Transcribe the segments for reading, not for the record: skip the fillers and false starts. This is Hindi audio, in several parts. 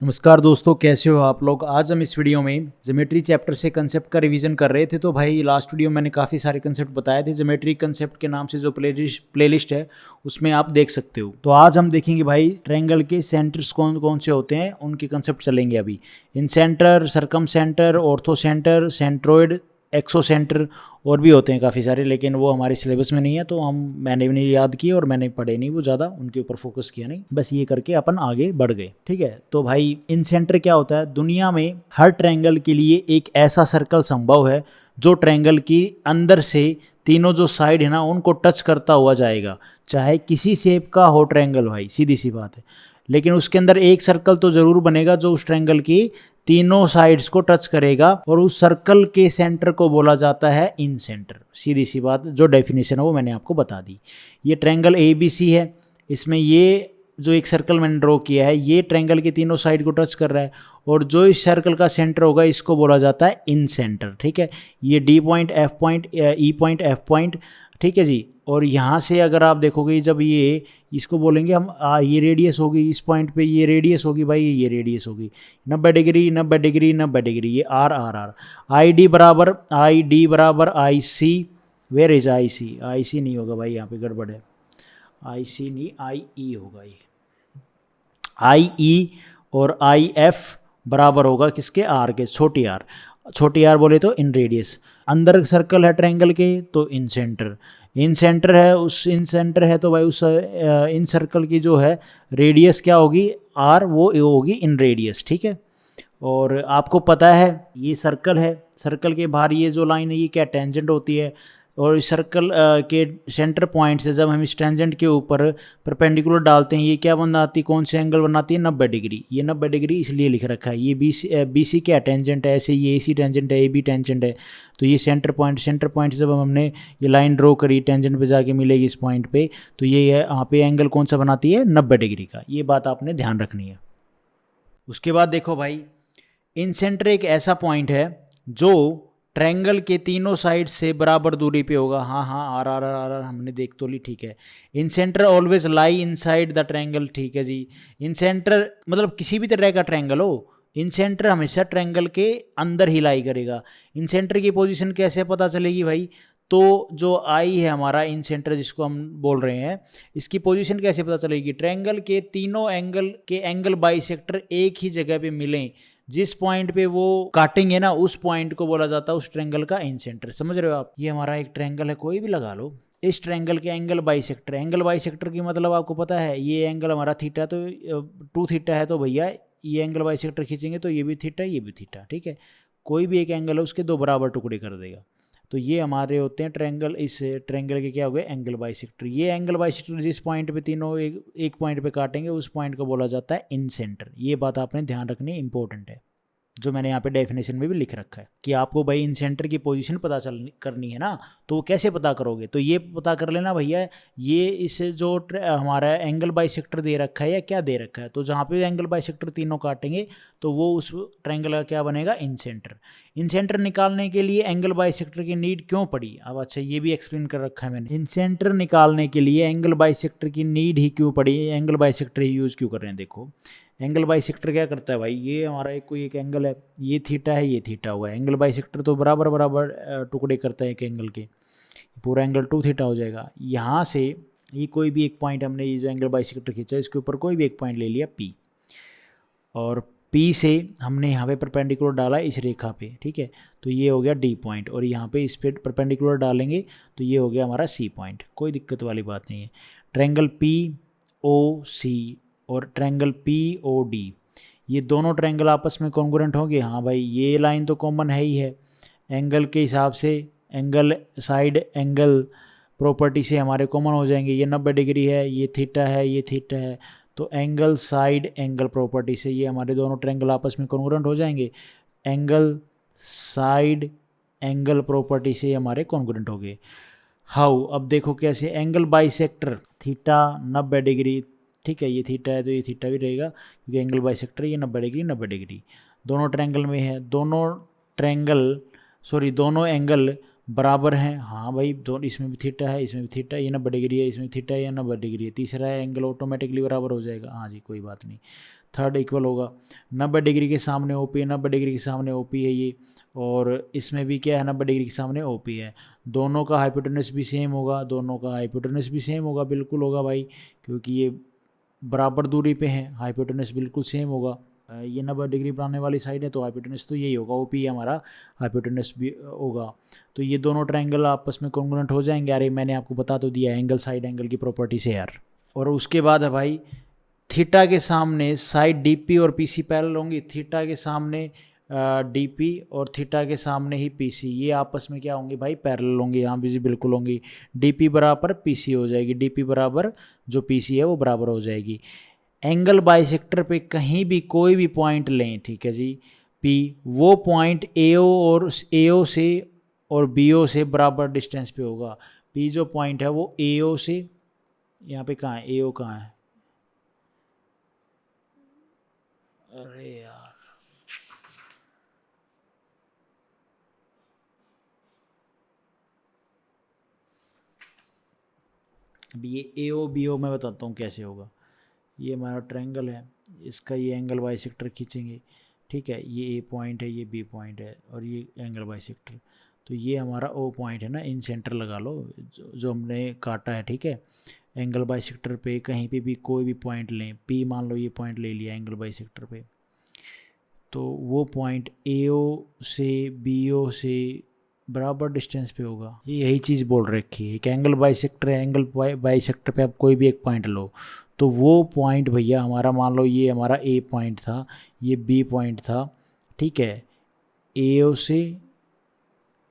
नमस्कार दोस्तों, कैसे हो आप लोग। आज हम इस वीडियो में ज्योमेट्री चैप्टर से कंसेप्ट का रिवीजन कर रहे थे। तो भाई लास्ट वीडियो में मैंने काफ़ी सारे कंसेप्ट बताए थे। ज्योमेट्री कंसेप्ट के नाम से जो प्लेलिस्ट है उसमें आप देख सकते हो। तो आज हम देखेंगे भाई ट्रायंगल के सेंटर्स कौन कौन से होते हैं, उनके कंसेप्ट चलेंगे अभी। Incentre, circumcentre, orthocentre, centroid, excentre और भी होते हैं काफ़ी सारे, लेकिन वो हमारे सिलेबस में नहीं है तो मैंने भी नहीं याद किए और मैंने पढ़े नहीं वो ज़्यादा, उनके ऊपर फोकस किया नहीं, बस ये करके अपन आगे बढ़ गए। ठीक है, तो भाई इन सेंटर क्या होता है। दुनिया में हर ट्रायंगल के लिए एक ऐसा सर्कल संभव है जो ट्रायंगल की अंदर से तीनों जो साइड है ना उनको टच करता हुआ जाएगा, चाहे किसी शेप का हो ट्रायंगल भाई, सीधी सी बात है। लेकिन उसके अंदर एक सर्कल तो जरूर बनेगा जो उस ट्रायंगल की तीनों साइड्स को टच करेगा, और उस सर्कल के सेंटर को बोला जाता है इन सेंटर। सीधी सी बात, जो डेफिनेशन है वो मैंने आपको बता दी। ये ट्रायंगल ए बी सी है, इसमें ये जो एक सर्कल मैंने ड्रॉ किया है ये ट्रायंगल की तीनों साइड को टच कर रहा है, और जो इस सर्कल का सेंटर होगा इसको बोला जाता है इन सेंटर। ठीक है, ये डी पॉइंट, एफ पॉइंट, ई पॉइंट, एफ पॉइंट, ठीक है जी। और यहाँ से अगर आप देखोगे जब ये इसको बोलेंगे हम ये रेडियस होगी, इस पॉइंट पे ये रेडियस होगी भाई, ये रेडियस होगी 90 डिग्री 90 डिग्री 90 डिग्री, ये R R R. I D बराबर I C. Where is I सी? आई सी नहीं होगा भाई, यहाँ पे गड़बड़ है। आई सी नहीं, आई ई होगा ये। आई ई और आई एफ बराबर होगा किसके? आर के, छोटी आर। छोटी आर बोले तो इन रेडियस। अंदर सर्कल है ट्रायंगल के तो इन सेंटर। इन सेंटर है, उस इन सेंटर है तो भाई उस इन सर्कल की जो है रेडियस क्या होगी? आर, वो होगी इन रेडियस। ठीक है, और आपको पता है ये सर्कल है, सर्कल के बाहर ये जो लाइन है ये क्या? टेंजेंट होती है। और इस सर्कल के सेंटर पॉइंट से जब हम इस टेंजेंट के ऊपर परपेंडिकुलर डालते हैं ये क्या बनाती, कौन से एंगल बनाती है? 90 डिग्री। ये 90 डिग्री इसलिए लिख रखा है। ये बी सी क्या? टेंजेंट है। ऐसे ये ए सी टेंजेंट है, ए बी टेंजेंट है। तो ये सेंटर पॉइंट से जब हमने ये लाइन ड्रॉ करी टेंजेंट पे जाके मिलेगी इस पॉइंट पे, तो ये है यहाँ पे एंगल कौन सा बनाती है? 90 डिग्री का। ये बात आपने ध्यान रखनी है। उसके बाद देखो भाई, इन सेंटर एक ऐसा पॉइंट है जो ट्रायंगल के तीनों साइड से बराबर दूरी पे होगा। हाँ हाँ, आर आर आर आर हमने देख तो ली, ठीक है। Incentre always lie inside the triangle, ठीक है जी। इन सेंटर मतलब किसी भी तरह का ट्रायंगल हो, इन सेंटर हमेशा ट्रायंगल के अंदर ही लाई करेगा। इन सेंटर की पोजीशन कैसे पता चलेगी भाई? तो जो आई है हमारा इन सेंटर जिसको हम बोल रहे हैं, इसकी पोजीशन कैसे पता चलेगी? ट्रायंगल के तीनों एंगल के एंगल बाइसेक्टर एक ही जगह पे मिलें, जिस पॉइंट पे वो काटेंगे ना उस पॉइंट को बोला जाता है उस ट्रायंगल का इन सेंटर। समझ रहे हो आप? ये हमारा एक ट्रायंगल है, कोई भी लगा लो। इस ट्रायंगल के एंगल बाइसेक्टर, एंगल बाइसेक्टर की मतलब आपको पता है, ये एंगल हमारा थीटा, तो 2 थीटा है तो भैया ये एंगल बाइसेक्टर खींचेंगे तो ये भी थीटा ये भी थीटा। ठीक है, कोई भी एक एंगल है उसके 2 बराबर टुकड़े कर देगा। तो ये हमारे होते हैं ट्रायंगल। इस ट्रायंगल के क्या हो गए? Angle bisector. ये एंगल बाइसेक्टर जिस पॉइंट पे तीनों एक पॉइंट पे काटेंगे उस पॉइंट को बोला जाता है इन सेंटर। ये बात आपने ध्यान रखनी, इंपॉर्टेंट है, जो मैंने यहाँ पे डेफिनेशन में भी लिख रखा है कि आपको भाई इन सेंटर की पोजीशन पता करनी है ना, तो वो कैसे पता करोगे? तो ये पता कर लेना भैया, ये इस जो हमारा एंगल बाइसेक्टर दे रखा है या क्या दे रखा है, तो जहाँ पे एंगल बाइसेक्टर तीनों काटेंगे तो वो उस ट्रायंगल का क्या बनेगा? इन सेंटर। इन सेंटर निकालने के लिए एंगल बाइसेक्टर की नीड क्यों पड़ी? अब अच्छा ये भी एक्सप्लेन कर रखा है मैंने। इन सेंटर निकालने के लिए एंगल बाइसेक्टर की नीड ही क्यों पड़ी? एंगल बाइसेक्टर ही यूज़ क्यों कर रहे हैं? देखो, एंगल बाइसेक्टर क्या करता है भाई, ये हमारा एक एंगल है, ये थीटा है ये थीटा हुआ है। एंगल बाइसेक्टर तो बराबर बराबर टुकड़े करता है एक एंगल के, पूरा एंगल 2 थीटा हो जाएगा। यहाँ से ये कोई भी एक पॉइंट, हमने ये जो एंगल बाइसेक्टर खींचा इसके ऊपर कोई भी एक पॉइंट ले लिया P, और P से हमने यहाँ पे परपेंडिकुलर डाला इस रेखा पे, ठीक है, तो ये हो गया D पॉइंट, और यहाँ पे इस पे परपेंडिकुलर डालेंगे तो ये हो गया हमारा C पॉइंट। कोई दिक्कत वाली बात नहीं है। ट्रायंगल POC और ट्रायंगल POD, ये दोनों ट्रायंगल आपस में कॉन्ग्रुएंट होंगे। हाँ भाई, ये लाइन तो कॉमन है ही है। एंगल के हिसाब से एंगल साइड एंगल प्रॉपर्टी से हमारे कॉमन हो जाएंगे। ये 90 डिग्री है, ये थीटा है, ये थीटा है, तो एंगल साइड एंगल प्रॉपर्टी से ये हमारे दोनों ट्रायंगल आपस में कॉन्ग्रुएंट हो जाएंगे। एंगल साइड एंगल प्रॉपर्टी से हमारे कॉन्ग्रुएंट हो गए। हाउ? अब देखो कैसे। एंगल बाइसेक्टर थीटा 90 डिग्री, ठीक है, ये थीटा है तो ये थीटा भी रहेगा क्योंकि एंगल बाइसेक्टर ये 90 डिग्री 90 डिग्री दोनों ट्रायंगल में है। दोनों एंगल बराबर हैं। हाँ भाई, दोनों, इसमें भी थीटा है इसमें भी थीटा, ये 90 डिग्री है इसमें थीटा है, ये 90 डिग्री है, तीसरा एंगल ऑटोमेटिकली बराबर हो जाएगा। हाँ जी, कोई बात नहीं। थर्ड इक्वल होगा। 90 डिग्री के सामने ओपी है, 90 डिग्री के सामने ओपी है ये, और इसमें भी क्या है 90 डिग्री के सामने ओपी है। दोनों का हाइपोटेनस भी सेम होगा, दोनों का हाइपोटेनस भी सेम होगा, बिल्कुल होगा भाई, क्योंकि ये बराबर दूरी पे हैं, हाइपोटेनस बिल्कुल सेम होगा। ये 90 डिग्री बनाने वाली साइड है तो हाइपोटेनस तो यही होगा, ओपी हमारा हाइपोटेनस भी होगा। तो ये दोनों ट्रायंगल आपस में कॉन्ग्रुएंट हो जाएंगे। अरे मैंने आपको बता तो दिया एंगल साइड एंगल की प्रॉपर्टी से यार। और उसके बाद है भाई थीटा के सामने साइड डीपी और पीसी पैरेलल होंगी, थीटा के सामने डीपी और थीटा के सामने ही पीसी, ये आपस में क्या होंगे भाई पैरेलल होंगे, यहाँ भी बिल्कुल होंगी। डीपी बराबर पीसी हो जाएगी, डीपी बराबर जो पीसी है वो बराबर हो जाएगी। एंगल बाइसेक्टर पे कहीं भी कोई भी पॉइंट लें, ठीक है जी, पी, वो पॉइंट एओ से और बीओ से बराबर डिस्टेंस पे होगा। पी जो पॉइंट है वो एओ से, यहाँ पे कहाँ है एओ, कहाँ है, अरे यार अब ये एओ बीओ मैं बताता हूँ कैसे होगा। ये हमारा ट्रायंगल है, इसका ये एंगल बाइसेक्टर खींचेंगे, ठीक है, ये ए पॉइंट है, ये बी पॉइंट है, और ये एंगल बाइसेक्टर। तो ये हमारा ओ पॉइंट है ना, इन सेंटर लगा लो जो हमने काटा है, ठीक है। एंगल बाइसेक्टर पे कहीं पे भी कोई भी पॉइंट लें, पी मान लो ये पॉइंट ले लिया एंगल बाइसेक्टर पे, तो वो पॉइंट एओ से बीओ से बराबर डिस्टेंस पे होगा। ये यही चीज़ बोल रखी है, एक एंगल बाइसेक्टर है, एंगल बाइसेक्टर पे आप कोई भी एक पॉइंट लो, तो वो पॉइंट भैया हमारा मान लो ये हमारा ए पॉइंट था, ये बी पॉइंट था, ठीक है, ए ओ से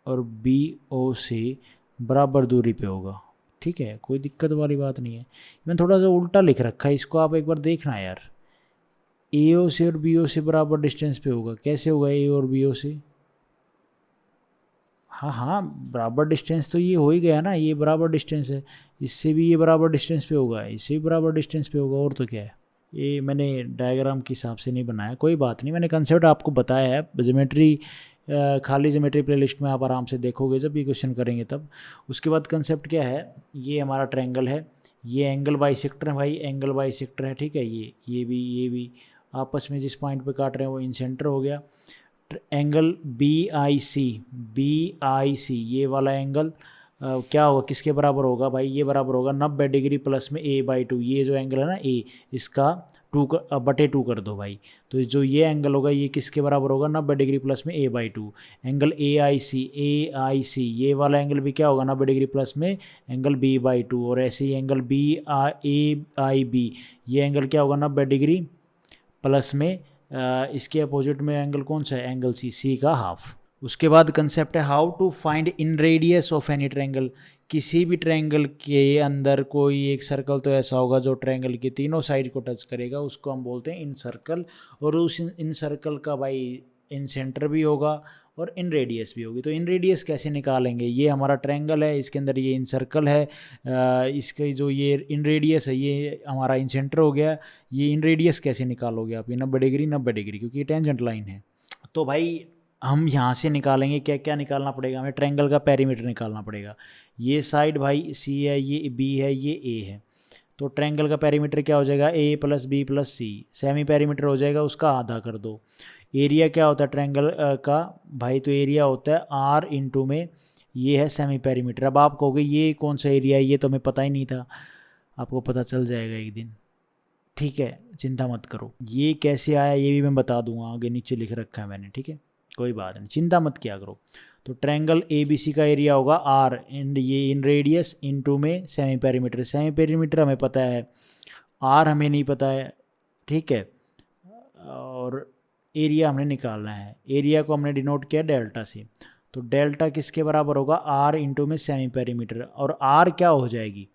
और बी ओ से बराबर दूरी पे होगा, ठीक है, कोई दिक्कत वाली बात नहीं है। मैंने थोड़ा सा उल्टा लिख रखा है, इसको आप एक बार देखना यार। ए ओ से और बी ओ से बराबर डिस्टेंस पे होगा, कैसे होगा ए और बी ओ से, हाँ हाँ बराबर डिस्टेंस तो ये हो ही गया ना, ये बराबर डिस्टेंस है, इससे भी ये बराबर डिस्टेंस पे होगा, इससे भी बराबर डिस्टेंस पे होगा, और तो क्या है। ये मैंने डायग्राम के हिसाब से नहीं बनाया, कोई बात नहीं, मैंने कंसेप्ट आपको बताया है। ज्योमेट्री खाली ज्योमेट्री प्लेलिस्ट में आप आराम से देखोगे जब ये क्वेश्चन करेंगे तब। उसके बाद कंसेप्ट क्या है, ये हमारा ट्रायंगल है, ये एंगल बाइसेक्टर है भाई, एंगल बाइसेक्टर है, ठीक है, ये भी आपस में जिस पॉइंट पे काट रहे हैं वो इन सेंटर हो गया। एंगल बी आई सी ये वाला एंगल क्या होगा, किसके बराबर होगा भाई, ये बराबर होगा 90 डिग्री प्लस में a/2, ये जो एंगल है ना ए, इसका 2/2 कर दो भाई, तो जो ये एंगल होगा ये किसके बराबर होगा 90 डिग्री प्लस में a/2। एंगल ए आई सी ये वाला एंगल भी क्या होगा 90 डिग्री प्लस में एंगल b/2, और ऐसे ही एंगल AIB ये एंगल क्या होगा 90 डिग्री प्लस में इसके अपोजिट में एंगल कौन सा है, एंगल सी का हाफ। उसके बाद कंसेप्ट है how to find in radius of any triangle. किसी भी ट्रायंगल के अंदर कोई एक सर्कल तो ऐसा होगा जो ट्रायंगल की तीनों साइड को टच करेगा, उसको हम बोलते हैं इन सर्कल। और उस इन सर्कल का भाई इन सेंटर भी होगा और इन रेडियस भी होगी। तो इन रेडियस कैसे निकालेंगे, ये हमारा ट्रायंगल है, इसके अंदर ये इन सर्कल है, इसके जो ये इन रेडियस है ये हमारा इन सेंटर हो गया। ये इन रेडियस कैसे निकालोगे आप, ये 90 डिग्री क्योंकि ये टेंजेंट लाइन है। तो भाई हम यहाँ से निकालेंगे, क्या क्या निकालना पड़ेगा हमें, ट्रायंगल का पेरीमीटर निकालना पड़ेगा। ये साइड भाई सी है, ये बी है, ये ए है, तो ट्रायंगल का पेरीमीटर क्या हो जाएगा a + b + c। Semi perimeter हो जाएगा उसका आधा कर दो। एरिया क्या होता है ट्रायंगल का भाई, तो एरिया होता है r इंटू में ये है सेमी पेरीमीटर। अब आप कहोगे ये कौन सा एरिया है, ये तो हमें पता ही नहीं था, आपको पता चल जाएगा एक दिन, ठीक है, चिंता मत करो। ये कैसे आया ये भी मैं बता दूंगा, आगे नीचे लिख रखा है मैंने, ठीक है, कोई बात नहीं, चिंता मत किया करो। तो ट्रायंगल ABC का एरिया होगा r एंड ये इन रेडियस इनटू में सेमी पेरीमीटर। सेमी पेरीमीटर हमें पता है, r हमें नहीं पता है, ठीक है, और एरिया हमने निकालना है। एरिया को हमने डिनोट किया डेल्टा से, तो डेल्टा किसके बराबर होगा r इंटू में सेमी पेरीमीटर। और r क्या हो जाएगी,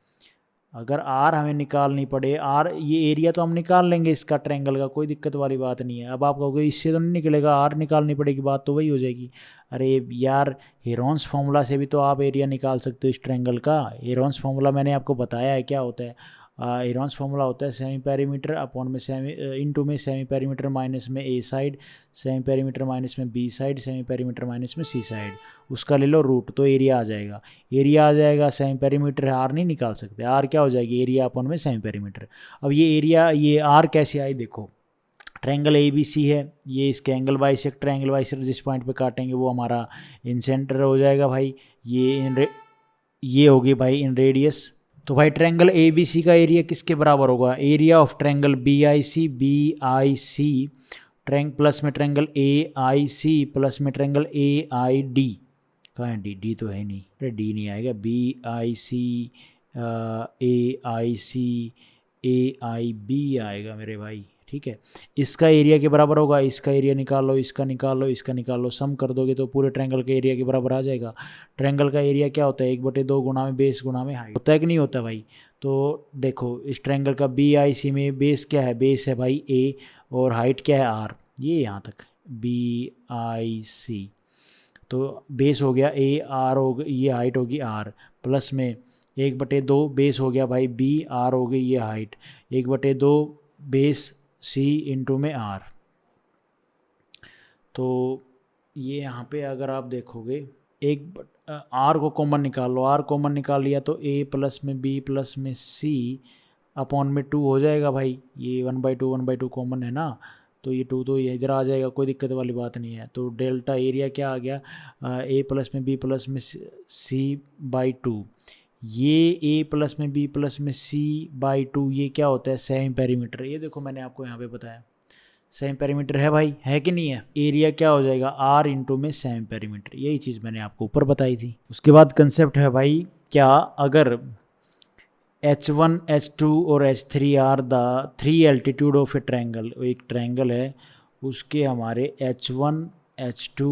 अगर r हमें निकालनी पड़े, r ये एरिया तो हम निकाल लेंगे इसका ट्रायंगल का, कोई दिक्कत वाली बात नहीं है। अब आप कहोगे इससे तो नहीं निकलेगा, r निकालनी पड़ेगी, बात तो वही हो जाएगी। अरे यार हेरोन्स फार्मूला से भी तो आप एरिया निकाल सकते हो इस ट्रायंगल का। हेरोन्स फार्मूला मैंने आपको बताया है क्या होता है। हेरोन्स फार्मूला होता है सेमी पेरीमीटर अपॉन में सेमी इनटू में सेमी पेरीमीटर माइनस में A side, semi perimeter minus में B side, semi perimeter minus में सी साइड, उसका ले लो रूट, तो एरिया आ जाएगा। एरिया आ जाएगा, सेमी पेरीमीटर है, आर नहीं निकाल सकते, आर क्या हो जाएगी एरिया अपॉन में सेमी पेरीमीटर। अब ये एरिया ये आर कैसे आई देखो, ट्रायंगल ए बी सी है, ये इसके एंगल बाइसेक्टर, एंगल बाइसेक्टर जिस पॉइंट पे काटेंगे वो हमारा इन सेंटर हो जाएगा भाई। ये होगी भाई इन रेडियस। तो भाई ट्रायंगल ए बी सी का एरिया किसके बराबर होगा? Area of triangle B I C plus में triangle A I C plus में ट्रायंगल ए आई डी। कहाँ है डी? डी तो है नहीं, अरे डी नहीं आएगा। B I C A I C A I B आएगा मेरे भाई, ठीक है। इसका एरिया के बराबर होगा, इसका एरिया निकाल लो, इसका निकाल लो, इसका निकाल लो, सम कर दोगे तो पूरे ट्रायंगल के एरिया के बराबर आ जाएगा। ट्रायंगल का एरिया क्या होता है? 1/2 गुना में बेस गुना में हाइट होता है कि नहीं होता भाई? तो देखो इस ट्रायंगल का बी आई सी में बेस क्या है? बेस है भाई ए और हाइट क्या है? आर। ये यहाँ तक बी आई सी, तो बेस हो गया ए, आर हो गया, ये हाइट होगी आर, प्लस में 1/2 बेस हो गया भाई बी, आर हो गई ये हाइट, 1/2 बेस सी इंटू में आर। तो ये यहाँ पे अगर आप देखोगे आर को कॉमन निकाल लो, आर कॉमन निकाल लिया तो ए प्लस में बी प्लस में सी अपॉन में 2 हो जाएगा भाई। ये 1/2 कॉमन है ना, तो ये 2 तो ये इधर आ जाएगा, कोई दिक्कत वाली बात नहीं है। तो डेल्टा एरिया क्या आ गया? ए प्लस में बी प्लस में सी बाई 2। ये ए प्लस में बी प्लस में सी बाई 2 ये क्या होता है? Semi perimeter. ये देखो मैंने आपको यहाँ पे बताया सेमी पेरीमीटर है भाई, है कि नहीं है? एरिया क्या हो जाएगा? आर इंटू में सेमी पेरीमीटर। यही चीज़ मैंने आपको ऊपर बताई थी। उसके बाद कंसेप्ट है भाई, क्या अगर H1, H2 और H3 are the 3 altitude of a triangle. एक ट्रायंगल है उसके हमारे H1, H2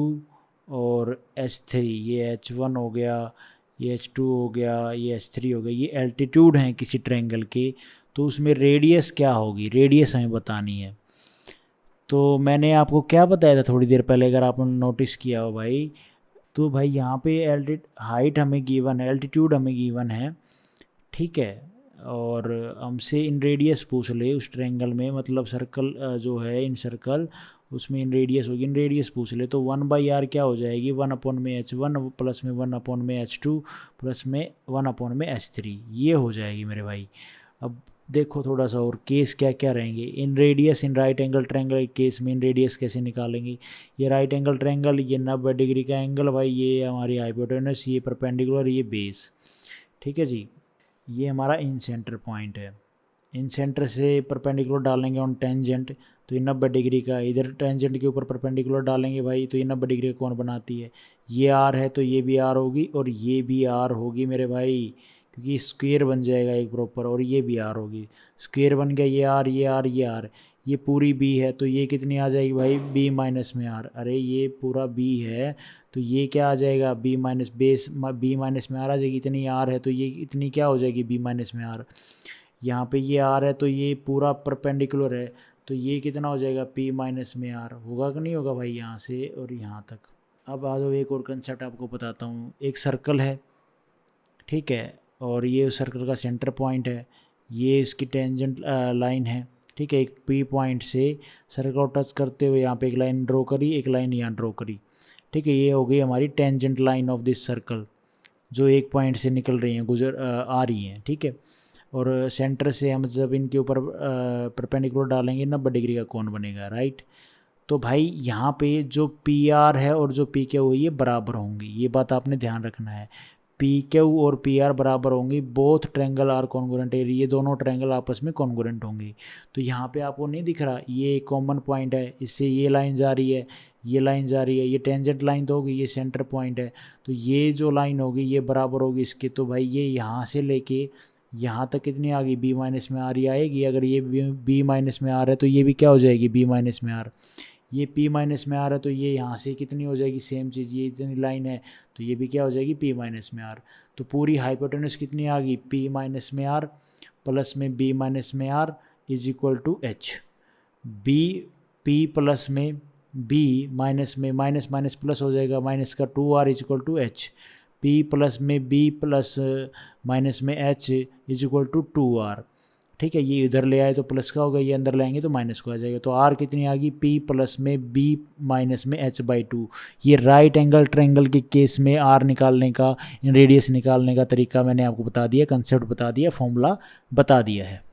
और H3, ये H1 हो गया, ये H2 हो गया, ये H3 हो गया, ये एल्टीट्यूड हैं किसी ट्रायंगल के। तो उसमें रेडियस क्या होगी? रेडियस हमें बतानी है। तो मैंने आपको क्या बताया था थोड़ी देर पहले, अगर आपने नोटिस किया हो भाई, तो भाई यहाँ पे हाइट हमें गिवन है, एल्टीट्यूड हमें गिवन है, ठीक है, और हमसे इन रेडियस पूछ ले उस ट्रायंगल में, मतलब सर्कल जो है इन सर्कल, उसमें इन रेडियस होगी, इन रेडियस पूछ ले तो 1/r क्या हो जाएगी? 1/h1 प्लस में 1/h2 प्लस में 1/h3, ये हो जाएगी मेरे भाई। अब देखो थोड़ा सा और केस क्या क्या रहेंगे। इन radius in right angle triangle case में इन रेडियस कैसे निकालेंगे? ये राइट एंगल ट्रायंगल, ये 90 डिग्री का एंगल भाई, ये हमारी हाइपोटेनस, ये परपेंडिकुलर, ये बेस, ठीक है जी। ये हमारा इन सेंटर पॉइंट है, इन सेंटर से परपेंडिकुलर डालेंगे ऑन टेंजेंट, तो ये 90 डिग्री का, इधर टेंजेंट के ऊपर परपेंडिकुलर डालेंगे भाई, तो ये 90 डिग्री का कौन बनाती है? ये आर है तो ये भी आर होगी और ये भी आर होगी मेरे भाई, क्योंकि स्क्वायर बन जाएगा एक प्रॉपर, और ये भी आर होगी, स्क्वायर बन गया, ये आर ये आर ये आर, ये पूरी बी है तो ये कितनी आ जाएगी भाई? बी माइनस में आर। अरे ये पूरा बी है तो ये क्या आ जाएगा? B minus base B minus में आर आ जाएगी, इतनी आर है तो ये इतनी क्या हो जाएगी? बी माइनस में आर। यहाँ पे ये आर है तो ये पूरा परपेंडिकुलर है तो ये कितना हो जाएगा? पी माइनस में आर। होगा कि नहीं होगा भाई यहाँ से और यहाँ तक? अब आ जाओ एक और कंसेप्ट आपको बताता हूँ। एक सर्कल है, ठीक है, और ये उस सर्कल का सेंटर पॉइंट है, ये इसकी टेंजेंट लाइन है, ठीक है। एक पी पॉइंट से सर्कल को टच करते हुए यहाँ पे एक लाइन ड्रॉ करी, एक लाइन यहाँ ड्रॉ करी, ठीक है। ये हो गई हमारी tangent line of this circle, जो एक पॉइंट से निकल रही हैं, आ रही हैं, ठीक है। और सेंटर से हम जब इनके ऊपर परपेंडिकुलर डालेंगे 90 डिग्री का कोण बनेगा, राइट। तो भाई यहाँ पे जो पी आर है और जो पी क्यू है ये बराबर होंगी, ये बात आपने ध्यान रखना है। पी क्यू और पी आर बराबर होंगी, बोथ ट्रायंगल आर कॉन्ग्रुएंट है, ये दोनों ट्रायंगल आपस में कॉन्ग्रुएंट होंगे। तो यहाँ पे आपको नहीं दिख रहा, ये एक कॉमन पॉइंट है, इससे ये लाइन जा रही है, ये लाइन जा रही है, ये टेंजेंट लाइन तो होगी, ये सेंटर पॉइंट है, तो ये जो लाइन होगी ये बराबर होगी इसके। तो भाई ये यहाँ से लेके यहाँ तक कितनी आ गई? बी माइनस में आर ही आएगी। अगर ये बी माइनस में आर है तो ये भी क्या हो जाएगी? बी माइनस में आर। ये पी माइनस में आर है तो ये यहाँ से कितनी हो जाएगी? सेम चीज़, ये इतनी लाइन है तो ये भी क्या हो जाएगी? पी माइनस में आर। तो पूरी हाइपोटेनस कितनी आ गई? पी माइनस में आर प्लस में बी माइनस में R is equal to H. B P plus में बी माइनस में माइनस माइनस प्लस हो जाएगा, माइनस का 2r is equal to H. P plus में बी प्लस माइनस में H is equal to 2r, ठीक है। ये इधर ले आए तो प्लस का होगा, ये अंदर लाएंगे तो माइनस को आ जाएगा। तो r कितनी आ गई? p प्लस में b माइनस में h/2। ये राइट एंगल ट्रायंगल के केस में r निकालने का, इन रेडियस निकालने का तरीका मैंने आपको बता दिया, कंसेप्ट बता दिया, फॉर्मूला बता दिया है।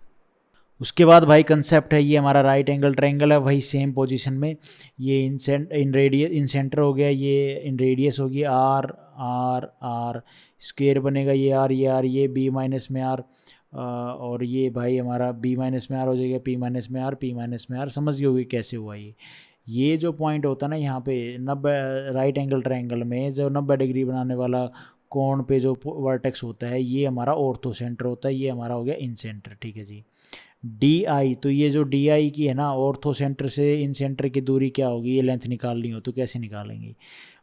उसके बाद भाई कंसेप्ट है, ये हमारा राइट एंगल ट्रायंगल है, वही सेम पोजीशन में, ये इन सेंटर हो गया, ये इन रेडियस होगी आर आर आर, स्क्वेयर बनेगा ये आर ये आर, ये बी माइनस में आर, और ये भाई हमारा बी माइनस में आर हो जाएगा, पी माइनस में आर, पी माइनस में आर। समझ गए होगी कैसे हुआ ये जो पॉइंट होता है ना यहाँ पे 90 राइट एंगल ट्रायंगल में जो 90 डिग्री बनाने वाला कोण पे जो वर्टेक्स होता है, ये हमारा ऑर्थो सेंटर होता है, ये हमारा हो गया इन सेंटर। ठीक है जी। डी आई, तो ये जो डी आई की है ना, ऑर्थो सेंटर से इन सेंटर की दूरी क्या होगी, ये लेंथ निकालनी हो तो कैसे निकालेंगे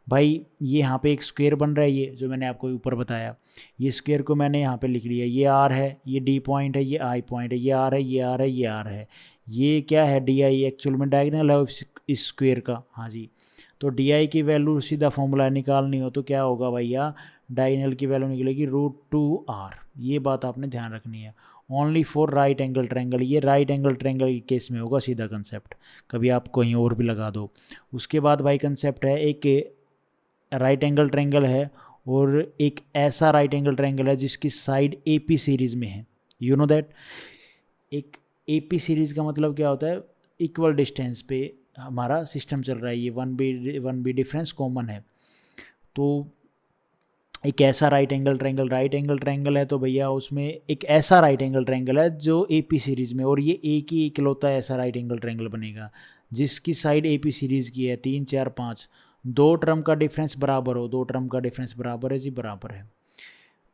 भाई। ये यहाँ पे एक स्क्वायर बन रहा है, ये जो मैंने आपको ऊपर बताया, ये स्क्वायर को मैंने यहाँ पे लिख लिया, ये आर है, ये डी पॉइंट है, ये आई पॉइंट है, ये आर है, ये आर है, ये आर है, ये क्या है डी आई, एक्चुअल में डायगोनल है इस स्क्वायर का। हाँ जी, तो डी आई की वैल्यू सीधा फॉर्मूला निकालनी हो तो क्या होगा भैया, डायगोनल की वैल्यू निकलेगी √2r। ये बात आपने ध्यान रखनी है, only for right angle triangle. ये राइट एंगल ट्रायंगल के केस में होगा सीधा कंसेप्ट, कभी आप कहीं और भी लगा दो। उसके बाद भाई कंसेप्ट है, एक राइट एंगल ट्रायंगल है और एक ऐसा राइट एंगल ट्रायंगल है जिसकी साइड AP सीरीज़ में है। यू नो दैट, एक AP सीरीज़ का मतलब क्या होता है, इक्वल डिस्टेंस पे हमारा सिस्टम चल रहा है, ये 1b डिफरेंस कॉमन है। तो एक ऐसा राइट एंगल ट्रायंगल है तो भैया उसमें एक ऐसा राइट एंगल ट्रायंगल है जो AP सीरीज़ में, और ये एक ही इकलौता ऐसा राइट एंगल ट्रायंगल बनेगा जिसकी साइड AP सीरीज़ की है 3 4 5, 2 टर्म का डिफरेंस बराबर हो, 2 टर्म का डिफरेंस बराबर है जी, बराबर है,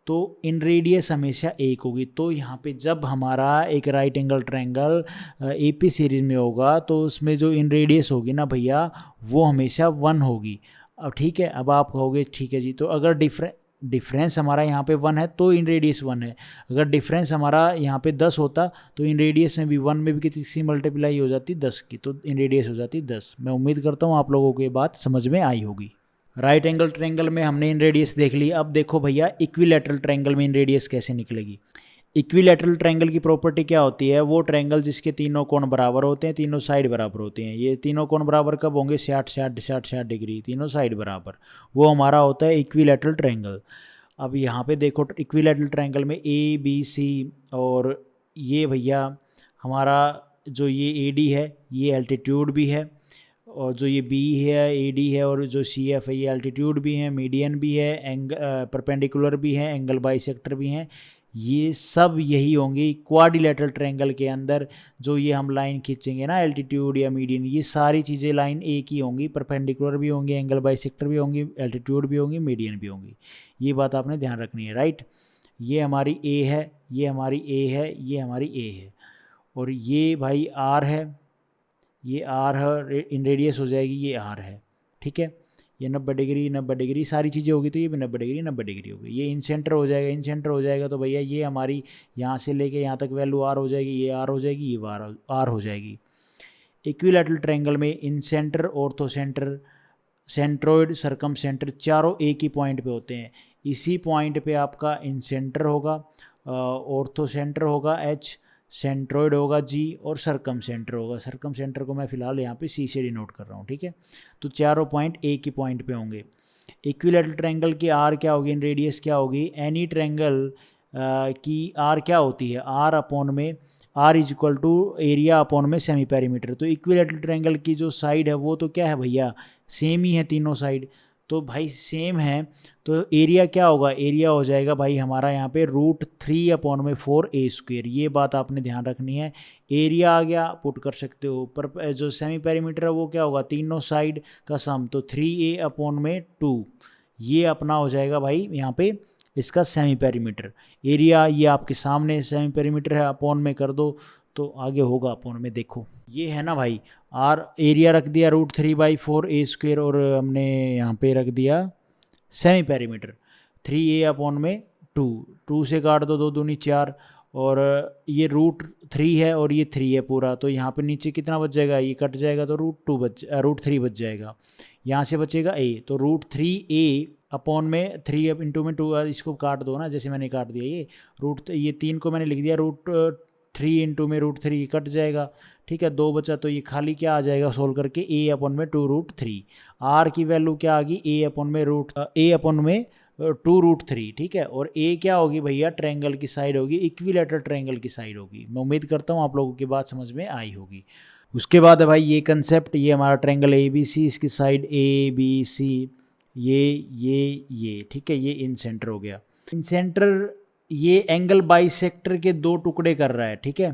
तो इन रेडियस हमेशा एक होगी। तो यहाँ पे जब हमारा एक right angle triangle AP series में होगा तो उसमें जो इन रेडियस होगी ना भैया, वो हमेशा 1 होगी। अब ठीक है, अब आप कहोगे ठीक है जी, तो अगर डिफरेंस हमारा यहाँ पे 1 है तो इन रेडियस 1 है, अगर डिफरेंस हमारा यहाँ पे 10 होता तो इन रेडियस में भी 1 में भी कितनी मल्टीप्लाई हो जाती 10 की, तो इन रेडियस हो जाती 10। मैं उम्मीद करता हूँ आप लोगों को ये बात समझ में आई होगी। राइट एंगल ट्रायंगल में हमने इन रेडियस देख ली। अब देखो भैया इक्विलैटरल ट्रायंगल में इन रेडियस कैसे निकलेगी। इक्विलैटरल ट्रायंगल की प्रॉपर्टी क्या होती है, वो ट्रायंगल जिसके तीनों कोण बराबर होते हैं, तीनों साइड बराबर होते हैं। ये तीनों कोण बराबर कब होंगे, 60 डिग्री, तीनों साइड बराबर, वो हमारा होता है इक्विलैटरल ट्रायंगल। अब यहाँ पे देखो इक्विलैटरल ट्रायंगल में ABC, और ये भैया हमारा जो ये AD है ये एल्टीट्यूड भी है, और जो ये B है AD है, और जो CF है ये एल्टीट्यूड भी है, मीडियन भी है, परपेंडिकुलर भी है, एंगल बाइसेक्टर भी हैं। ये सब यही होंगी क्वाड्रिलेटरल ट्रायंगल के अंदर। जो ये हम लाइन खींचेंगे ना, एल्टीट्यूड या मीडियन, ये सारी चीज़ें लाइन एक ही होंगी, परपेंडिकुलर भी होंगी, एंगल बाइसेक्टर भी होंगी, एल्टीट्यूड भी होंगी, मीडियन भी होंगी। ये बात आपने ध्यान रखनी है, राइट। ये हमारी A है, ये हमारी A है, ये हमारी A है, और ये भाई R है, ये R है, इन रेडियस हो जाएगी, ये R है, ठीक है। ये 90 डिग्री 90 डिग्री सारी चीज़ें होगी, तो ये भी 90 डिग्री 90 डिग्री होगी। ये इन सेंटर हो जाएगा, इन सेंटर हो जाएगा, तो भैया ये हमारी यहाँ से लेके यहाँ तक वैल्यू R हो जाएगी, ये R हो जाएगी, ये R हो जाएगी। इक्विलैटरल ट्रायंगल में incentre, orthocentre, centroid, circumcentre चारों एक ही पॉइंट पे होते हैं। इसी पॉइंट पे आपका इन सेंटर होगा, ऑर्थो सेंटर होगा H, सेंट्रोइड होगा G, और सरकम सेंटर होगा। सरकम सेंटर को मैं फिलहाल यहाँ पे C से डिनोट कर रहा हूँ, ठीक है। तो चारों पॉइंट एक ही पॉइंट पे होंगे। इक्विलैटरल ट्रायंगल की R क्या होगी, इन रेडियस क्या होगी, एनी ट्रायंगल की R क्या होती है, R अपॉन में R is equal to area upon में सेमी पेरीमीटर। तो इक्विलैटरल ट्रायंगल की जो साइड है वो तो क्या है भैया, सेम ही है तीनों साइड, तो भाई सेम है, तो एरिया क्या होगा, एरिया हो जाएगा भाई हमारा यहाँ पे √3/4A²। ये बात आपने ध्यान रखनी है। एरिया आ गया, पुट कर सकते हो, पर जो सेमी पेरीमीटर है वो क्या होगा, तीनों साइड का सम, तो 3A/2, ये अपना हो जाएगा भाई यहाँ पे इसका सेमी पेरीमीटर। एरिया ये आपके सामने सेमी पेरीमीटर है, अपॉन में कर दो तो आगे होगा अपॉन में। देखो ये है ना भाई, एरिया रख दिया √3/4A², और हमने यहाँ पे रख दिया सेमी पेरीमीटर 3A/2 से काट दो, 2 दूनी 4, और ये √3 है और ये 3 है पूरा, तो यहाँ पे नीचे कितना बच जाएगा, ये कट जाएगा तो √3 बच जाएगा। यहाँ से बचेगा A, तो √3A/में 3 इंटू में 2, इसको काट दो ना, जैसे मैंने काट दिया ये 3 को मैंने लिख दिया √3 इंटू में √3 कट जाएगा, ठीक है। 2 बचा, तो ये खाली क्या आ जाएगा सोल्व करके, A/में 2√3। R की वैल्यू क्या आ गई, A/में 2√3, ठीक है। और ए क्या होगी भैया, ट्रायंगल की साइड होगी, इक्विलेटरल ट्रायंगल की साइड होगी। मैं उम्मीद करता हूँ आप लोगों की बात समझ में आई होगी। उसके बाद है भाई ये कंसेप्ट, ये हमारा ट्रायंगल ए बी सी, इसकी साइड ए बी सी, ये ठीक है, ये इन सेंटर हो गया। इन सेंटर ये एंगल बाइसेक्टर के दो टुकड़े कर रहा है, ठीक है।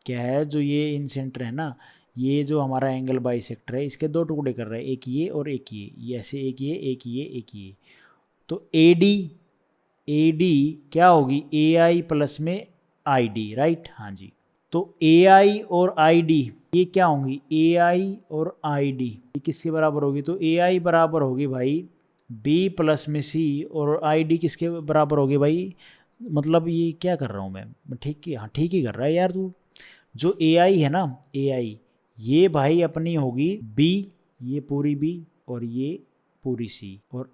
क्या है, जो ये इन सेंटर है ना, ये जो हमारा एंगल बाइसेक्टर है इसके दो टुकड़े कर रहा है, एक ये और एक ये ऐसे, एक ये एक ये एक ये। तो ए डी क्या होगी, ए आई प्लस में आई डी, राइट, हाँ जी। तो ए आई और आई डी ये क्या होंगी, ए आई और आई डी ये किसके बराबर होगी, तो ए आई बराबर होगी भाई बी प्लस में सी, और आई डी किसके बराबर होगी भाई, मतलब ये क्या कर रहा हूँ मैं ठीक ही, हाँ ठीक ही कर रहा है यार तू। जो ए आई है ना, ए आई ये भाई अपनी होगी बी, ये पूरी बी और ये पूरी सी, और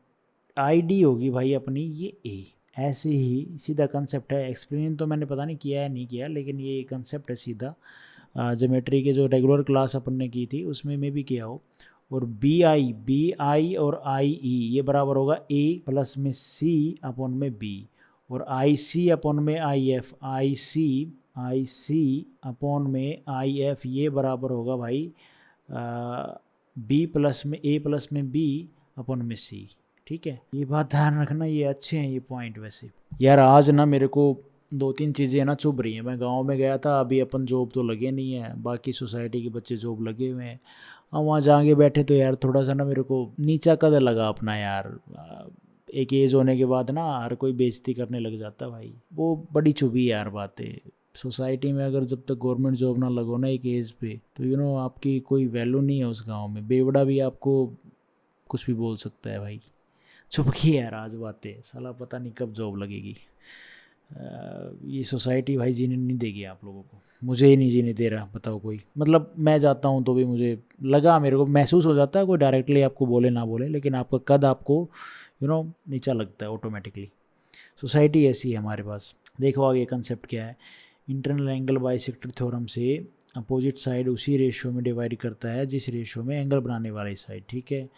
आई डी होगी भाई अपनी ये ए। ऐसे ही सीधा कंसेप्ट है। एक्सप्लेन तो मैंने पता नहीं किया है नहीं किया, लेकिन ये कंसेप्ट है सीधा। ज्योमेट्री के जो रेगुलर क्लास अपन ने की थी उसमें मैं भी किया हो। और बी आई और आई ई ये बराबर होगा ए प्लस में सी अपॉन में बी, और आई सी अपॉन में I F, I C upon में आई एफ ये बराबर होगा भाई बी प्लस में ए प्लस में बी अपॉन में सी, ठीक है। ये बात ध्यान रखना, ये अच्छे हैं ये पॉइंट। वैसे यार आज ना मेरे को 2-3 चीज़ें ना चुभ रही हैं। मैं गांव में गया था, अभी अपन जॉब तो लगे नहीं है, बाकी सोसाइटी के बच्चे जॉब लगे हुए हैं। अब वहाँ जाके बैठे तो यार थोड़ा सा ना मेरे को नीचा कदर लगा अपना यार। एक एज होने के बाद ना हर कोई बेइज्जती करने लग जाता भाई, वो बड़ी चुभी यार बातें। सोसाइटी में अगर जब तक गवर्नमेंट जॉब ना लगो ना एक एज पे, तो आपकी कोई वैल्यू नहीं है उस गाँव में। बेवड़ा भी आपको कुछ भी बोल सकता है भाई। चुप की यार आज बातें, साला पता नहीं कब जॉब लगेगी। ये सोसाइटी भाई जीने नहीं देगी आप लोगों को, मुझे ही नहीं जीने दे रहा, बताओ कोई। मतलब मैं जाता हूँ तो भी मुझे लगा, मेरे को महसूस हो जाता है, कोई डायरेक्टली आपको बोले ना बोले, लेकिन आपका कद आपको नीचा लगता है ऑटोमेटिकली। सोसाइटी ऐसी है हमारे पास। देखो आगे कंसेप्ट क्या है। इंटरनल एंगल बाइसेक्टर थ्योरम से अपोजिट साइड उसी रेशियो में डिवाइड करता है जिस रेशियो में एंगल बनाने वाली साइड, ठीक है।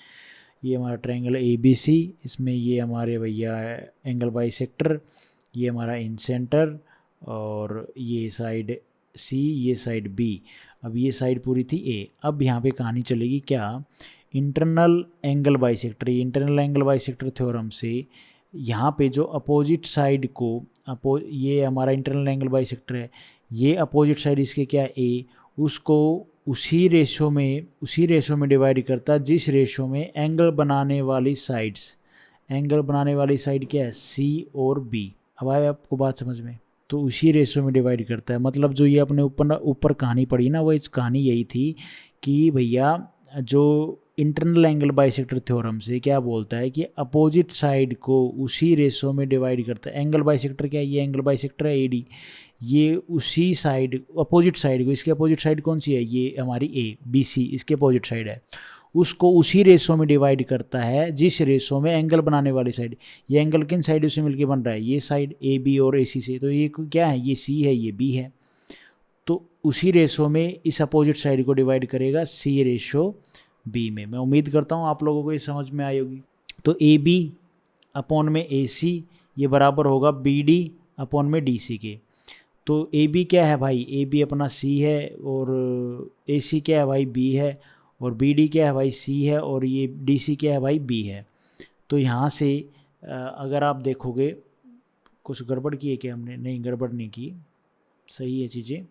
ये हमारा ट्रायंगल ए बी सी, इसमें ये हमारे भैया एंगल बाइसेक्टर, ये हमारा इन सेंटर, और ये साइड सी, ये साइड बी। अब ये साइड पूरी थी ए। अब यहाँ पे कहानी चलेगी क्या, internal angle bisector, internal angle bisector theorem से यहाँ पे जो अपोजिट साइड को ये हमारा इंटरनल एंगल बाइसेक्टर है, ये अपोजिट साइड इसके क्या ए, उसको उसी रेशो में डिवाइड करता है जिस रेशो में एंगल बनाने वाली साइड क्या है, सी और बी। अब आए आपको बात समझ में, तो उसी रेशो में डिवाइड करता है। मतलब जो ये अपने ऊपर कहानी पढ़ी ना, वो इस कहानी यही थी कि भैया जो इंटरनल एंगल बाइसेक्टर थ्योरम से क्या बोलता है कि अपोजिट साइड को उसी रेशो में डिवाइड करता है। एंगल बाइसेक्टर क्या है, ये एंगल बाइसेक्टर है एडी, ये उसी साइड अपोजिट साइड को, इसके अपोजिट साइड कौन सी है, ये हमारी ए बी सी, इसके अपोजिट साइड है, उसको उसी रेशो में डिवाइड करता है जिस रेशो में एंगल बनाने वाली साइड। ये एंगल किन साइड से मिलकर बन रहा है, ये साइड ए बी और ए सी से। तो ये क्या है, ये सी है, ये बी है। तो उसी रेशो में इस अपोजिट साइड को डिवाइड करेगा सी रेशो बी में। मैं उम्मीद करता हूँ आप लोगों को ये समझ में आई होगी। तो ए बी अपॉन में ए सी ये बराबर होगा बी डी अपॉन में डी सी के। तो ए बी क्या है भाई, ए बी अपना सी है, और ए सी क्या है भाई, बी है, और बी डी क्या है भाई, सी है, और ये डी सी क्या है भाई, बी है। तो यहाँ से अगर आप देखोगे कुछ गड़बड़ की है क्या हमने, नहीं गड़बड़ नहीं की, सही है चीज़ें।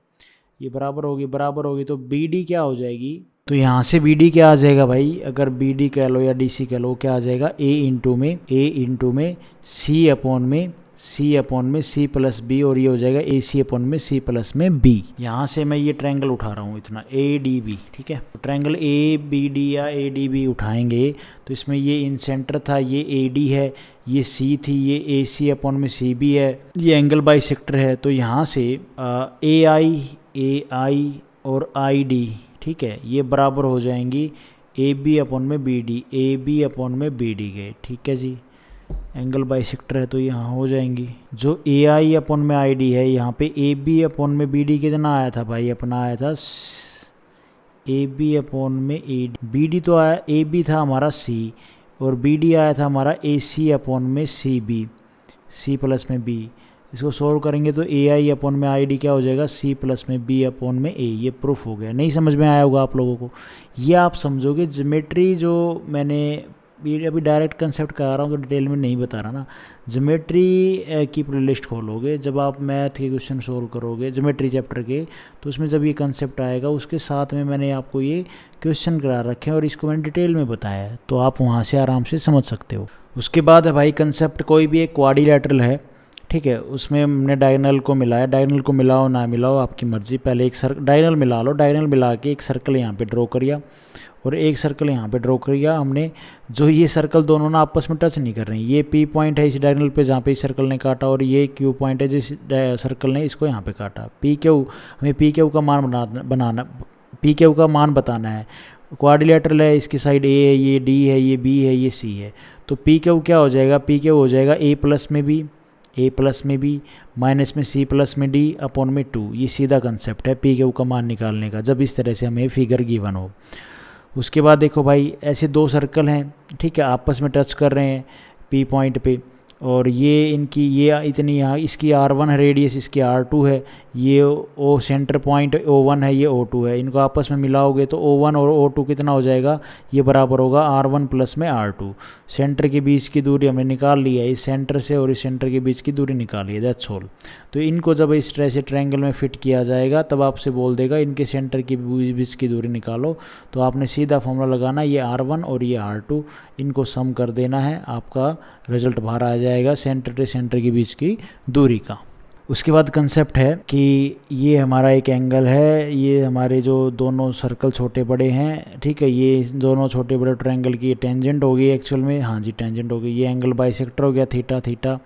ये बराबर होगी तो बी डी क्या हो जाएगी, तो यहाँ से बी डी क्या आ जाएगा भाई, अगर बी डी कह लो या डी सी कह लो, क्या आ जाएगा, ए इंटू में सी अपॉन में सी प्लस बी, और ये हो जाएगा ए सी अपॉन में सी प्लस में बी। यहाँ से मैं ये ट्रायंगल उठा रहा हूँ इतना ए डी बी, ठीक है। तो ट्रायंगल ए बी डी या ए डी बी उठाएंगे तो इसमें ये इन सेंटर था, ये ए डी है, ये सी थी, ये ए सी अपॉन में सी बी है, ये एंगल बाइसेक्टर है। तो यहाँ से ए आई और आई डी, ठीक है, ये बराबर हो जाएंगी ए बी अपॉन में B D, A B upon में बी डी के, ठीक है जी। एंगल बाइसेक्टर है तो यहाँ हो जाएंगी। जो ए आई अपॉन में आई डी है, यहाँ पे ए बी अपॉन में बी डी कितना आया था भाई, अपना आया था ए बी अपॉन में ए डी, बी डी तो आया, ए बी था हमारा सी, और बी डी आया था हमारा ए सी अपॉन में सी बी, सी प्लस में बी। इसको सोल्व करेंगे तो ए आई अपॉन में आई डी क्या हो जाएगा, सी प्लस में बी अपॉन में ए। ये प्रूफ हो गया। नहीं समझ में आया होगा आप लोगों को, ये आप समझोगे। ज्योमेट्री जो मैंने अभी डायरेक्ट कंसेप्ट करा रहा हूँ तो डिटेल में नहीं बता रहा ना। ज्योमेट्री की प्लेलिस्ट खोलोगे, जब आप मैथ के क्वेश्चन सोल्व करोगे ज्योमेट्री चैप्टर के, तो उसमें जब ये कंसेप्ट आएगा उसके साथ में मैंने आपको ये क्वेश्चन करा रखे हैं और इसको मैंने डिटेल में बताया है, तो आप वहाँ से आराम से समझ सकते हो। उसके बाद है भाई कंसेप्ट, कोई भी एक क्वाड्रिलेटरल है, ठीक है, उसमें हमने डायगोनल को मिलाया। डायगोनल को मिलाओ ना मिलाओ आपकी मर्ज़ी, पहले एक डायगोनल मिला लो। डायगोनल मिला के एक सर्कल यहाँ पे ड्रॉ करिया और एक सर्कल यहाँ पे ड्रॉ करिया हमने। जो ये सर्कल दोनों ना आपस में टच नहीं कर रहे हैं। ये पी पॉइंट है इस डायगोनल पे जहाँ पे इस सर्कल ने काटा, और ये क्यू पॉइंट है जिस सर्कल ने इसको यहाँ पे काटा। पी क्यू, हमें पी क्यू का मान बनाना पी क्यू का मान बताना है। क्वाड्रिलेटरल है, इसकी साइड ए है, ये डी है, ये बी है, ये सी है। तो पी क्यू क्या हो जाएगा, पी क्यू हो जाएगा ए प्लस में बी, ए प्लस में बी माइनस में सी प्लस में डी अपॉन में 2। ये सीधा कंसेप्ट है पी क्यू का मान निकालने का, जब इस तरह से हमें फिगर गिवन हो। उसके बाद देखो भाई, ऐसे दो सर्कल हैं, ठीक है, आपस में टच कर रहे हैं पी पॉइंट पे, और ये इनकी ये इतनी यहाँ इसकी R1 है रेडियस, इसकी R2 है, ये ओ सेंटर पॉइंट O1 है, ये O2 है। इनको आपस में मिलाओगे तो O1 और O2 कितना हो जाएगा, ये बराबर होगा R1 प्लस में R2। सेंटर के बीच की दूरी हमने निकाल ली है, इस सेंटर से और इस सेंटर के बीच की दूरी निकाली है, दैट्स ऑल। तो इनको जब इस तरह से ट्रायंगल में फिट किया जाएगा तब आपसे बोल देगा इनके सेंटर के बीच की दूरी निकालो। तो आपने सीधा फॉर्मूला लगाना, ये R1 और ये R2, इनको सम कर देना है, आपका रिजल्ट बाहर आ जाएगा सेंटर से सेंटर के बीच की दूरी का। उसके बाद कंसेप्ट है कि ये हमारा एक एंगल है, ये हमारे जो दोनों सर्कल छोटे बड़े हैं, ठीक है, ये दोनों छोटे बड़े ट्रायंगल की टेंजेंट हो गई एक्चुअल में, हाँ जी टेंजेंट हो गई। ये एंगल बाइसेक्टर हो गया थीटा थीटा।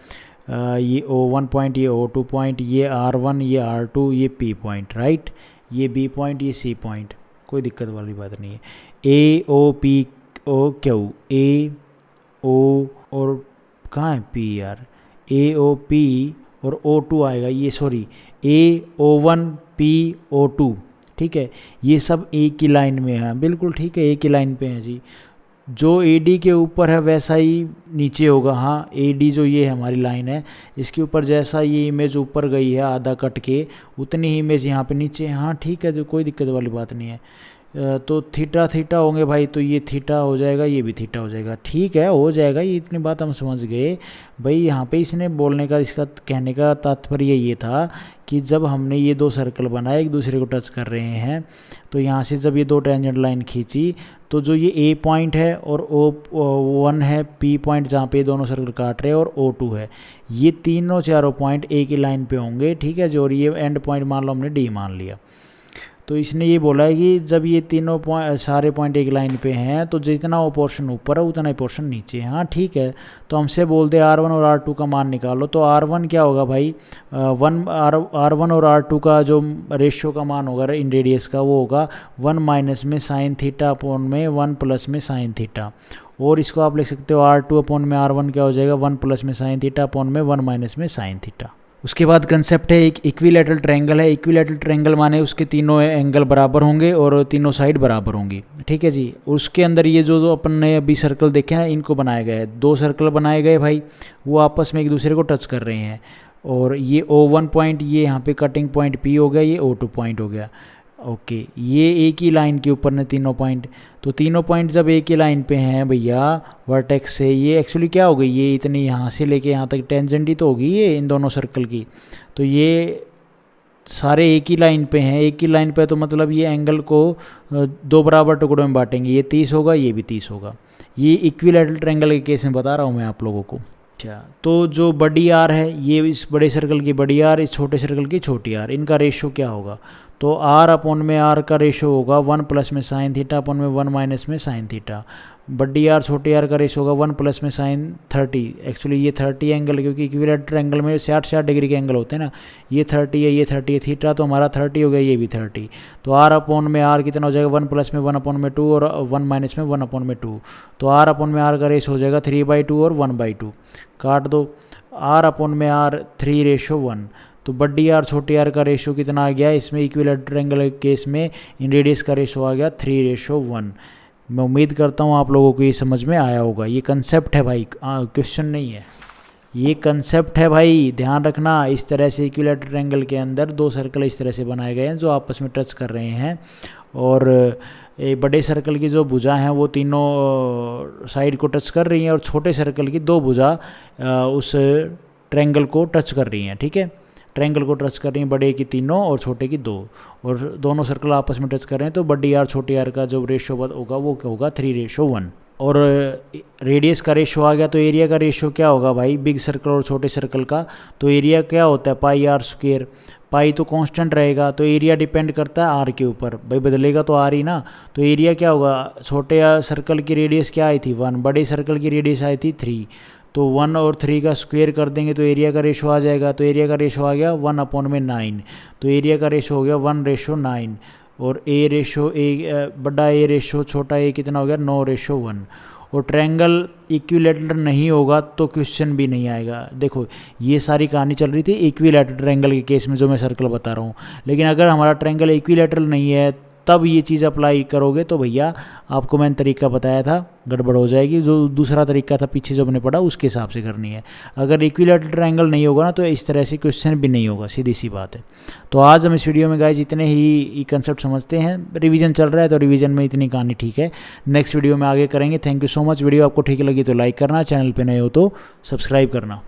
ये O1 पॉइंट, ये O2 पॉइंट, ये R1, ये R2, ये P पॉइंट, राइट, ये B पॉइंट, ये C पॉइंट, कोई दिक्कत वाली बात नहीं है। A O P O Q, A O और कहाँ है P यार, A O P और O2 आएगा, ये sorry A O1 P O2, ठीक है, ये सब एक ही लाइन में है, बिल्कुल ठीक है, एक ही लाइन पे है जी। जो AD के ऊपर है वैसा ही नीचे होगा, हाँ AD जो ये हमारी लाइन है इसके ऊपर जैसा ये इमेज ऊपर गई है आधा कट के, उतनी ही इमेज यहाँ पे नीचे, हाँ ठीक है, जो कोई दिक्कत वाली बात नहीं है। तो थीटा थीटा होंगे भाई, तो ये थीटा हो जाएगा, ये भी थीटा हो जाएगा, ठीक है हो जाएगा, ये इतनी बात हम समझ गए भाई। यहाँ पे इसने बोलने का, इसका कहने का तात्पर्य ये था कि जब हमने ये दो सर्कल बनाए एक दूसरे को टच कर रहे हैं, तो यहाँ से जब ये दो टेंजेंट लाइन खींची तो जो ये A पॉइंट है और O1 है, P पॉइंट जहाँ पे दोनों सर्कल काट रहे हैं, और O2 है, ये तीनों चारों पॉइंट एक ही लाइन पे होंगे, ठीक है, जो और ये एंड पॉइंट मान लो हमने D मान लिया। तो इसने ये बोला है कि जब ये तीनों सारे पॉइंट एक लाइन पे हैं तो जितना वो पोर्शन ऊपर है उतना ही पोर्शन नीचे है, हाँ ठीक है। तो हमसे बोलते हैं R1 और R2 का मान निकालो, तो R1 क्या होगा भाई, R1 और R2 का जो रेशियो का मान होगा इन रेडियस का, वो होगा 1 माइनस में साइन थीटा अपॉन में 1 प्लस में साइन थीटा। और इसको आप लिख सकते हो R2 अपॉन में R1 क्या हो जाएगा, 1 प्लस में साइन थीटा अपॉन में 1 माइनस में साइन थीटा। उसके बाद कंसेप्ट है एक इक्विलैटरल ट्रायंगल है। इक्विलैटरल ट्रायंगल माने उसके तीनों एंगल बराबर होंगे और तीनों साइड बराबर होंगी, ठीक है जी। उसके अंदर ये जो अपन ने अभी सर्कल देखे हैं इनको बनाया गया है, दो सर्कल बनाए गए भाई, वो आपस में एक दूसरे को टच कर रहे हैं। और ये O1 पॉइंट, ये यहाँ पे कटिंग पॉइंट P हो गया, ये O2 पॉइंट हो गया, ओके। ये एक ही लाइन के ऊपर ने तीनों पॉइंट, तो तीनों पॉइंट जब एक ही लाइन पे हैं भैया वर्टेक्स से, ये एक्चुअली क्या हो गई, ये इतनी यहाँ से लेके यहाँ तक टेंजेंट ही तो होगी ये इन दोनों सर्कल की। तो ये सारे एक ही लाइन पे हैं, एक ही लाइन पे, तो मतलब ये एंगल को दो बराबर टुकड़ों में बांटेंगे, ये 30 होगा, ये भी 30 होगा। ये इक्विलैटरल ट्रायंगल के केस में बता रहा हूँ मैं आप लोगों को। अच्छा, तो जो बड़ी आर है, ये इस बड़े सर्कल की बड़ी आर, इस छोटे सर्कल की छोटी आर, इनका रेशियो क्या होगा, तो R अपॉन में R का रेशियो होगा 1 प्लस में साइन थीटा अपॉन में 1 माइनस में साइन थीटा। बड़ी आर छोटी आर का रेशियो होगा 1 प्लस में साइन 30, एक्चुअली ये 30 एंगल, क्योंकि इक्विलैटरल एंगल में 60 डिग्री के एंगल होते हैं ना, ये 30 है, ये 30 है, थीटा तो हमारा 30 हो गया, ये भी 30। तो R अपॉन में R कितना हो जाएगा, 1 प्लस में 1 अपॉन में 2 और 1 माइनस में 1 अपॉन में 2। तो R अपॉन में R का रेशियो हो जाएगा 3/2 और 1/2, काट दो। R अपॉन में R 3 रेशियो 1, तो बड़ी आर छोटी आर का रेशियो कितना आ गया, इसमें इक्विलैटरल ट्रायंगल केस में इन रेडियस का रेशियो आ गया 3/1। मैं उम्मीद करता हूँ आप लोगों को ये समझ में आया होगा। ये कंसेप्ट है भाई, क्वेश्चन नहीं है, ये कंसेप्ट है भाई, ध्यान रखना। इस तरह से इक्विलैटरल ट्रायंगल के अंदर दो सर्कल इस तरह से बनाए गए हैं जो आपस में टच कर रहे हैं, और बड़े सर्कल की जो भुजा हैं वो तीनों साइड को टच कर रही हैं, और छोटे सर्कल की दो भुजा उस ट्रायंगल को टच कर रही हैं, ठीक है। ट्रायंगल को टच कर रही हैं, बड़े की तीनों और छोटे की दो, और दोनों सर्कल आपस में टच कर रहे हैं, तो बड़ी आर छोटी आर का जो रेशो होगा वो क्या होगा 3:1। और रेडियस का रेशो आ गया, तो एरिया का रेशो क्या होगा भाई, बिग सर्कल और छोटे सर्कल का, तो एरिया क्या होता है πr²। पाई तो कांस्टेंट रहेगा, तो एरिया डिपेंड करता है आर के ऊपर, भाई बदलेगा तो आर ही ना। तो एरिया क्या होगा, छोटे सर्कल की रेडियस क्या आई थी 1, बड़े सर्कल की रेडियस आई थी 3, तो 1 और 3 का स्क्वायर कर देंगे तो एरिया का रेशो आ जाएगा। तो एरिया का रेशो आ गया 1/9, तो एरिया का रेशो हो गया 1:9, और बड़ा ए रेशो छोटा ए कितना हो गया 9:1। और ट्रायंगल इक्विलैटरल नहीं होगा तो क्वेश्चन भी नहीं आएगा। देखो ये सारी कहानी चल रही थी इक्विलैटरल ट्रायंगल के केस में जो मैं सर्कल बता रहा हूँ, लेकिन अगर हमारा ट्रायंगल इक्विलैटरल नहीं है तब ये चीज़ अप्लाई करोगे तो भैया आपको मैंने तरीका बताया था, गड़बड़ हो जाएगी। जो दूसरा तरीका था पीछे जो मैंने पढ़ा उसके हिसाब से करनी है। अगर इक्विलैटरल ट्रायंगल नहीं होगा ना तो इस तरह से क्वेश्चन भी नहीं होगा, सीधी सी बात है। तो आज हम इस वीडियो में गाइस इतने ही कंसेप्ट समझते हैं, रिवीजन चल रहा है तो रिवीजन में इतनी कहानी ठीक है, नेक्स्ट वीडियो में आगे करेंगे। Thank you so much. Video आपको ठीक लगी तो लाइक करना, चैनल पर नए हो तो सब्सक्राइब करना।